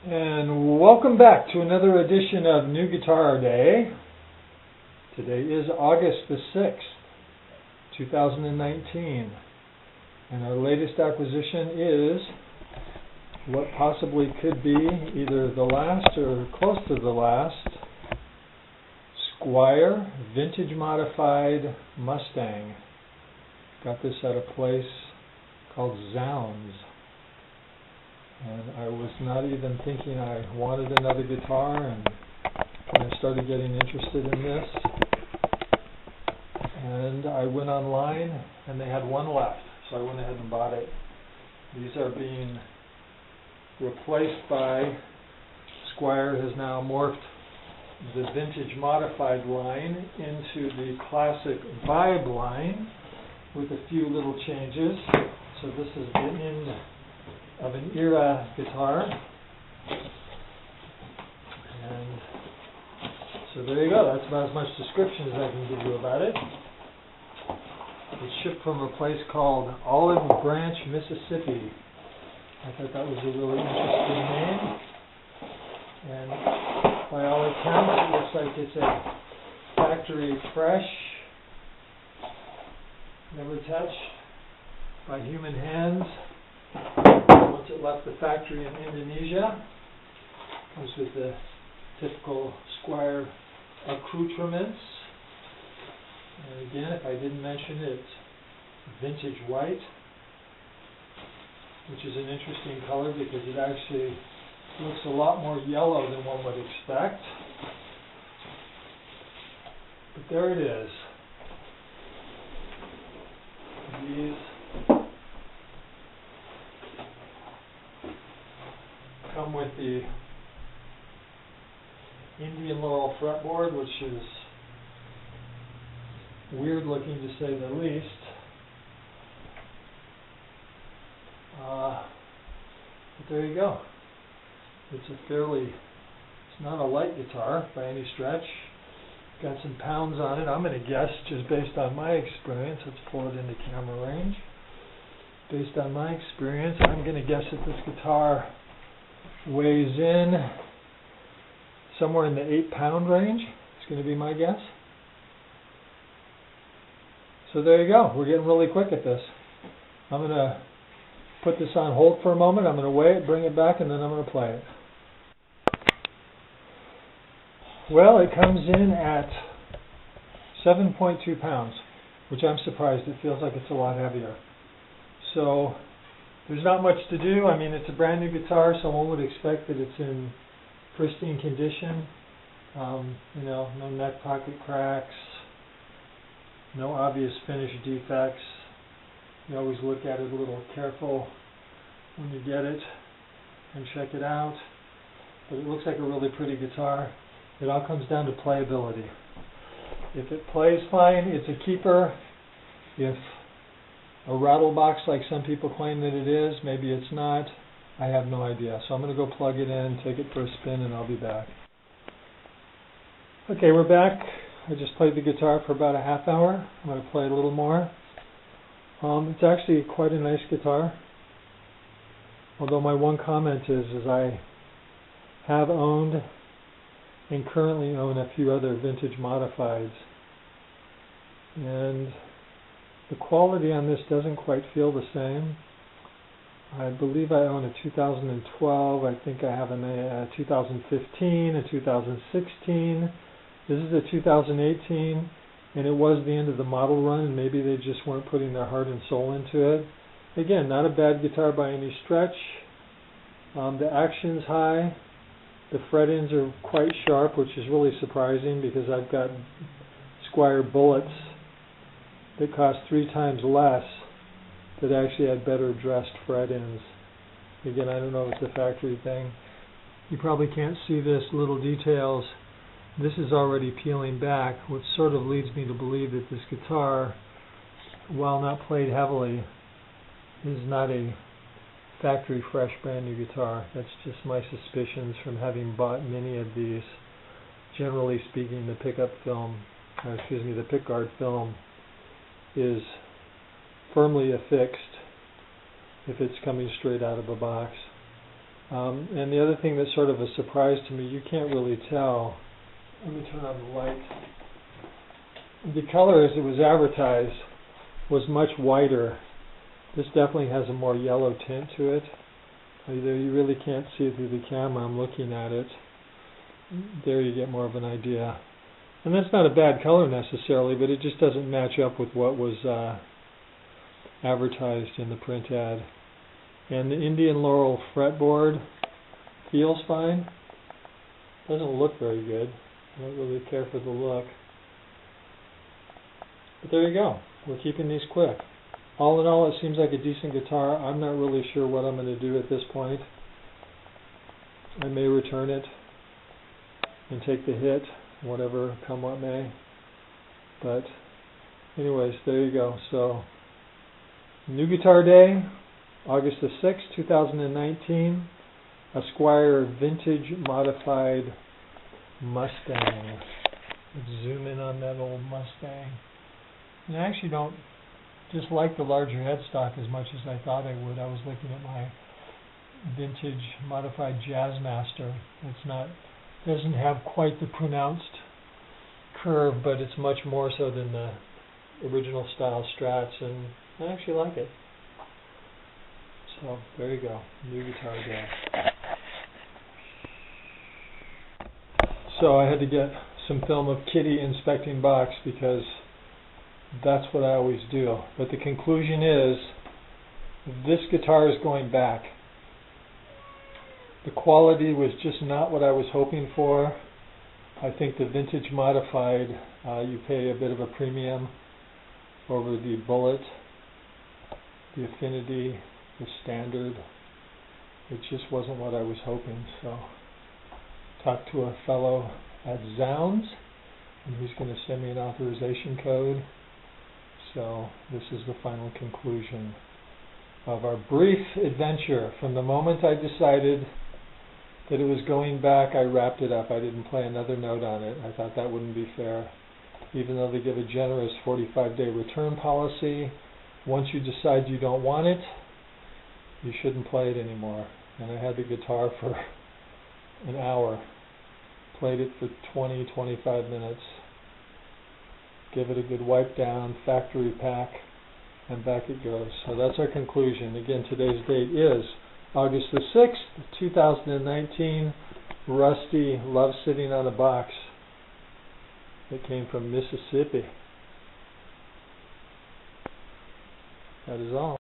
And welcome back to another edition of New Guitar Day. Today is August the 6th, 2019. And our latest acquisition is what possibly could be either the last or close to the last Squier vintage modified Mustang. Got this at a place called Zounds. And I was not even thinking I wanted another guitar, and when I started getting interested in this, and I went online and they had one left, so I went ahead and bought it. These are being replaced by Squier has now morphed the vintage modified line into the classic vibe line with a few little changes. So this is the end of an era guitar, and so there you go. That's about as much description as I can give you about it. It's shipped from a place called Olive Branch, Mississippi. I thought that was a really interesting name, and by all accounts it looks like it's a factory fresh, never touched by human hands. Once it left the factory in Indonesia, comes with the typical Squier accoutrements. And again, if I didn't mention it, vintage white, which is an interesting color because it actually looks a lot more yellow than one would expect. But there it is. These come with the Indian Laurel fretboard, which is weird looking to say the least. But there you go. It's not a light guitar by any stretch. Got some pounds on it. I'm going to guess, just based on my experience, let's pull it into camera range. Based on my experience, I'm going to guess that this guitar weighs in somewhere in the 8-pound range. It's going to be my guess. So there you go. We're getting really quick at this. I'm going to put this on hold for a moment. I'm going to weigh it, bring it back, and then I'm going to play it. Well, it comes in at 7.2 pounds, which I'm surprised. It feels like it's a lot heavier. So there's not much to do. I mean, it's a brand new guitar, so one would expect that it's in pristine condition. No neck pocket cracks, no obvious finish defects. You always look at it a little careful when you get it and check it out. But it looks like a really pretty guitar. It all comes down to playability. If it plays fine, it's a keeper. If a rattle box like some people claim that it is, maybe it's not. I have no idea. So I'm going to go plug it in, take it for a spin, and I'll be back. Okay, we're back. I just played the guitar for about a half hour. I'm going to play it a little more. It's actually quite a nice guitar. Although my one comment is I have owned and currently own a few other vintage modifieds. And the quality on this doesn't quite feel the same. I believe I own a 2012, I think I have a 2015, a 2016. This is a 2018, and it was the end of the model run, and maybe they just weren't putting their heart and soul into it. Again, not a bad guitar by any stretch. The action's high. The fret ends are quite sharp, which is really surprising because I've got Squier bullets that cost 3 times less that actually had better dressed fret ends. Again, I don't know if it's a factory thing. You probably can't see this little details. This is already peeling back, which sort of leads me to believe that this guitar, while not played heavily, is not a factory fresh brand new guitar. That's just my suspicions from having bought many of these. Generally speaking, the the pickguard film is firmly affixed if it's coming straight out of a box. And the other thing that's sort of a surprise to me, you can't really tell. Let me turn on the light. The color as it was advertised was much whiter. This definitely has a more yellow tint to it. Either you really can't see it through the camera. I'm looking at it. There you get more of an idea. And that's not a bad color necessarily, but it just doesn't match up with what was advertised in the print ad. And the Indian Laurel fretboard feels fine. Doesn't look very good. I don't really care for the look. But there you go. We're keeping these quick. All in all, it seems like a decent guitar. I'm not really sure what I'm going to do at this point. I may return it and take the hit, whatever come what may. But anyways, there you go. So, new guitar day, August the 6th, 2019. A Squier vintage modified Mustang. Let's zoom in on that old Mustang. And I actually don't dislike the larger headstock as much as I thought I would. I was looking at my vintage modified Jazzmaster. Doesn't have quite the pronounced curve, but it's much more so than the original style Strats, and I actually like it. So there you go, new guitar day. So I had to get some film of Kitty inspecting box because that's what I always do. But the conclusion is, this guitar is going back. The quality was just not what I was hoping for. I think the vintage modified, you pay a bit of a premium over the Bullet, the Affinity, the Standard. It just wasn't what I was hoping. So talked to a fellow at Zounds, and he's going to send me an authorization code. So this is the final conclusion of our brief adventure. From the moment I decided that it was going back, I wrapped it up. I didn't play another note on it. I thought that wouldn't be fair. Even though they give a generous 45-day return policy, once you decide you don't want it, you shouldn't play it anymore. And I had the guitar for an hour. Played it for 20-25 minutes. Give it a good wipe down, factory pack, and back it goes. So that's our conclusion. Again, today's date is August the 6th, 2019. Rusty loves sitting on a box that came from Mississippi. That is all.